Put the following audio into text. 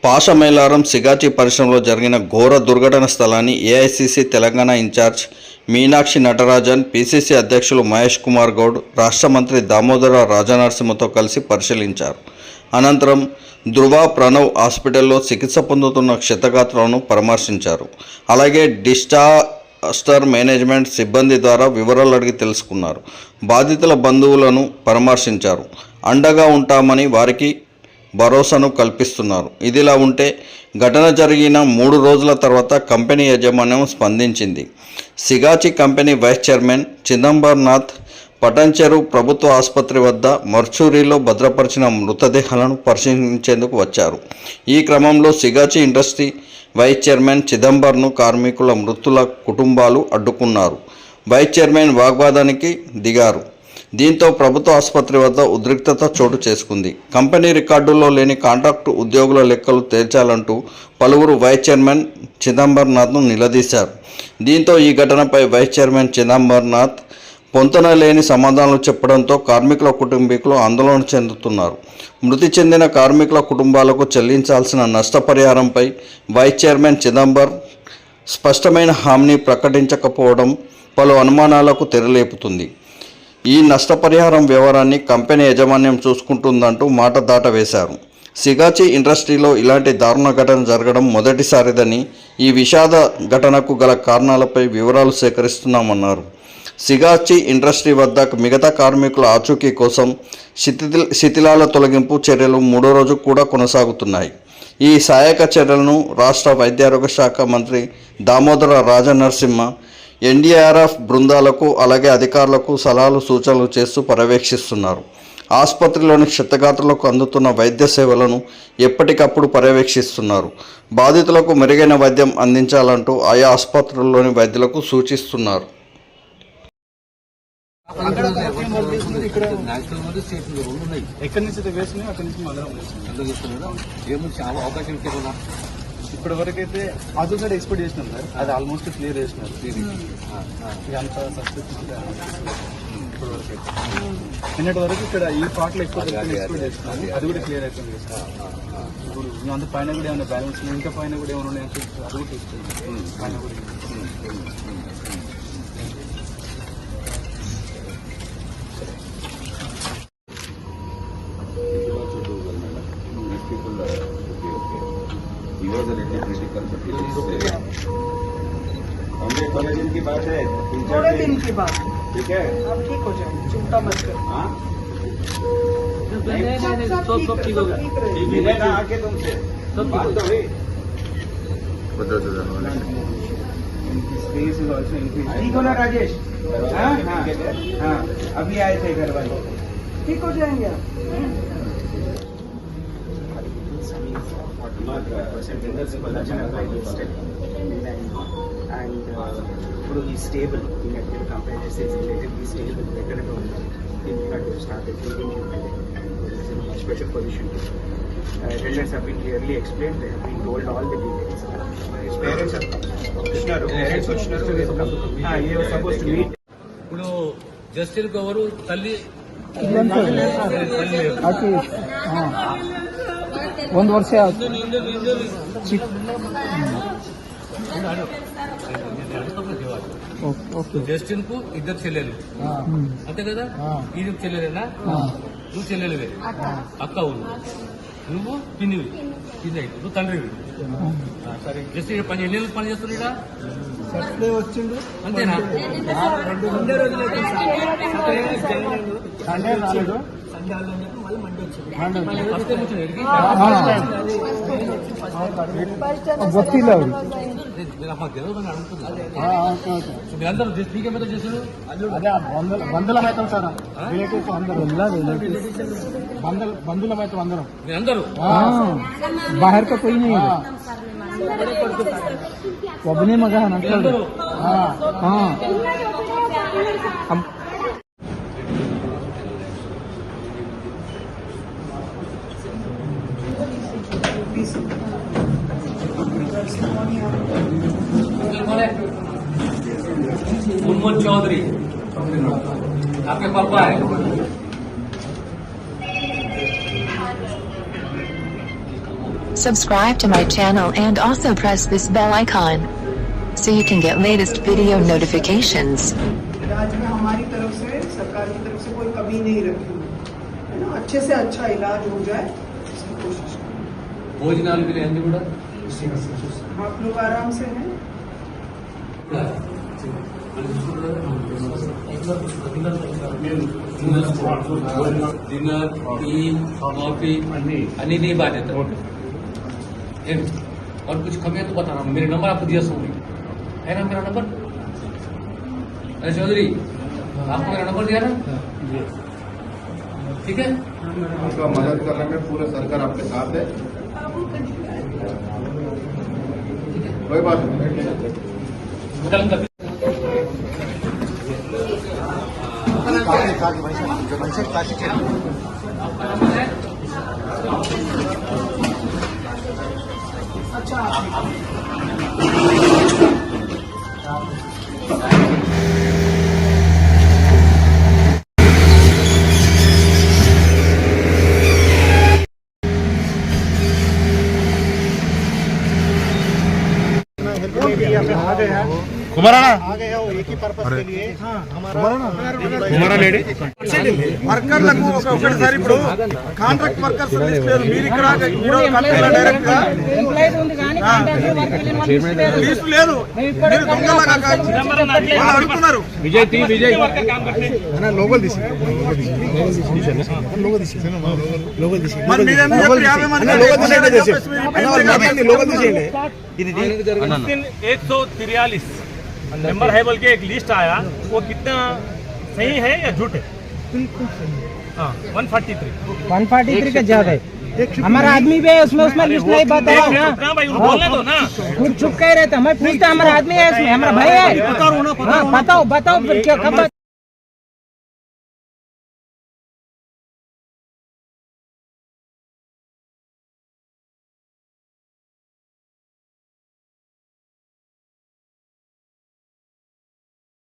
పాషమైలారం సిగాచి పరిశ్రమలో జరిగిన ఘోర దుర్ఘటన స్థలాన్ని AICC Telangana incharge Meenakshi Natarajan, PCC అధ్యక్షులు మహేష్ కుమార్ గౌడ్, రాష్ట్ర మంత్రి దామోదర రాజనరసింహతో కలిసి పరిశీలించారు. అనంతరం ధృవ ప్రణవ్ హాస్పిటల్లో చికిత్స పొందుతున్న క్షతగాత్రులను పరామర్శించారు. అలాగే డిసాస్టర్ మేనేజ్మెంట్ సిబ్బంది ద్వారా వివరాలు అడిగి తెలుసుకున్నారు. బాధితుల బంధువులను పరామర్శించారు. అండగా ఉంటామని వారికి భరోసాను కల్పిస్తున్నారు. ఇదిలా ఉంటే ఘటన జరిగిన 3 రోజుల తర్వాత కంపెనీ యాజమాన్యం స్పందించింది. Sigachi company vice chairman Chidambarnath Patancheru ప్రభుత్వ ఆసుపత్రి వద్ద మర్చూరీలో భద్రపరిచిన మృతదేహాలను పరిశీలించేందుకు వచ్చారు. ఈ క్రమంలో సిగాచి ఇండస్ట్రీ వైస్ చైర్మన్ చిదంబర్ను కార్మికుల మృతుల కుటుంబాలు అడ్డుకున్నారు. వైస్ చైర్మన్ వాగ్వాదానికి దిగారు. దీంతో ప్రభుత్వ ఆసుపత్రి వద్ద ఉద్రిక్తత చోటు చేసుకుంది. కంపెనీ రికార్డుల్లో లేని కాంట్రాక్టు ఉద్యోగుల లెక్కలు తేల్చాలంటూ పలువురు వైస్ చైర్మన్ చిదంబర్నాథ్ను నిలదీశారు. దీంతో ఈ ఘటనపై వైస్ చైర్మన్ చిదంబర్నాథ్ పొంతన లేని సమాధానాలు చెప్పడంతో కార్మికుల కుటుంబీకులు ఆందోళన చెందుతున్నారు. మృతి చెందిన కార్మికుల కుటుంబాలకు చెల్లించాల్సిన నష్టపరిహారంపై వైస్ చైర్మన్ చిదంబర్ స్పష్టమైన హామీ ప్రకటించకపోవడం పలు అనుమానాలకు తెరలేపుతుంది. ఈ నష్టపరిహారం వ్యవహారాన్ని కంపెనీ యాజమాన్యం చూసుకుంటుందంటూ మాట దాటవేశారు. సిగాచి ఇండస్ట్రీలో ఇలాంటి దారుణ ఘటన జరగడం మొదటిసారిదని, ఈ విషాద ఘటనకు గల కారణాలపై వివరాలు సేకరిస్తున్నామన్నారు. సిగాచి ఇండస్ట్రీ వద్ద మిగతా కార్మికుల ఆచూకీ కోసం శిథిలాల తొలగింపు చర్యలు 3వ రోజు కూడా కొనసాగుతున్నాయి. ఈ సహాయక చర్యలను రాష్ట్ర వైద్యారోగ్య శాఖ మంత్రి దామోదర రాజనరసింహ ఎన్డీఆర్ఎఫ్ బృందాలకు అలాగే అధికారులకు సలహాలు సూచనలు చేస్తూ పర్యవేక్షిస్తున్నారు. ఆసుపత్రిలోని క్షతగాత్రులకు అందుతున్న వైద్య సేవలను ఎప్పటికప్పుడు పర్యవేక్షిస్తున్నారు. బాధితులకు మెరుగైన వైద్యం అందించాలంటూ ఆయా ఆసుపత్రుల్లోని వైద్యులకు సూచిస్తున్నారు. ఇప్పటి వరకు అయితే అదర్ సైడ్ ఎక్స్పెక్ట్ చేసినాం సార్, అది ఆల్మోస్ట్ క్లియర్ చేసినారు. అంత సక్సెస్ ఇప్పటి వరకు అయితే నిన్నటి వరకు ఇక్కడ ఈ పార్ట్ లో ఎక్స్పెక్ట్ చేసినాము, అది కూడా క్లియర్ అయిపోయింది. ఇప్పుడు అంత పైన కూడా ఏమైనా బ్యాలెన్స్ ఇంకా పైన కూడా ఏమైనా ఉన్నాయని అది కూడా చూస్తున్నాం. పైన కూడా थोड़े दिन की बात है, थोड़े दिन की बात, ठीक है, आप ठीक हो जाएंगे, चिंता मत करो। सब ठीक होगा। मिलेगा आके तुमसे बात तो हुई। Space is also increase. ठीक हो ना राजेश? हाँ, अभी आए थे घर वाले, ठीक हो जाएंगे आप। And ఇప్పుడు ఈ స్టేబుల్ ఇన్ ఎక్కడ కంపేర్ చేస్తే రిలేటివ్లీ స్టేబుల్ ఎక్కడైతే ఉంది in fact started special position attendance have been clearly explain, they have been told all the details. Parents వచ్చినారు you are suppose to meet. ఇప్పుడు జస్టిస్ ఎవరు తల్లి ಒಂದು ವರ್ಷ జస్టిన్ కు 2 చెల్లెలు అంతే కదా, ఇది చెల్లెలేనా? నువ్వు చెల్లెలివే, అక్క నువ్వు పిన్నివి, నువ్వు తండ్రివి. సరే జస్టిన్ ఎన్ని నెలలు పని చేస్తున్నా వచ్చిండు అంతేనా? సండే రాలేదు, ಗೊತ್ತಿಲ್ಲ ಅವ್ರಿಗೆ. మీరందరూ మీకేమైతే చేశారు? అదే బంధులం అవుతాం సార్, రిలేటివ్స్ అందరూ బంధువులం అవుతాం అందరం. మీరందరూ बाहर का कोई नहीं है, ಒಬ್ಬನೇ ಮಗ ಅಂಕಲ್. मोहम्मद चौधरी आपके पापा है। Subscribe to my channel and also press this bell icon so you can get latest video notifications. इलाज में हमारी तरफ से सरकार की तरफ से कोई कमी नहीं रखी हुई है ना, अच्छे से अच्छा इलाज हो जाए इसकी कोशिश करें। భోజనాలు వీళ్ళు అన్ని కూడా आप लोग आराम से हैं। डिनर टी कॉफी अन्नी नहीं बात है और कुछ कमी है तो बताना, मेरे नंबर आपको दिया सो है ना मेरा नंबर। अरे चौधरी आपको मेरा नंबर दिया ना, ठीक है। आपका मदद करने में पूरा सरकार आपके साथ है, कोई बात नहीं। कल कभी आ गए हो एक ही पर्पस के लिए। వర్కర్లకు ఒకసారి ఇప్పుడు కాంట్రాక్ట్ వర్కర్స్ లిస్ట్ లేదు, మీరు ఇక్కడ డైరెక్ట్ గా లిస్ట్ లేదు, మీరు దొంగలాగా వాళ్ళు అడుగుతున్నారు। మరి మీరేమో చెప్పి 50 మంది 143 नंबर है बोल के एक लिस्ट आया, वो कितना सही है या झूठ है? बिल्कुल सही है। हाँ 143 का ज्यादा है। हमारा आदमी भी है उसमें लिस्ट नहीं बताया ना, भाई बोलने दो ना, खुद चुप कह रहे थे। मैं पूछता हमारा आदमी है इसमें, हमारा भाई है। बताओ फिर क्या खबर।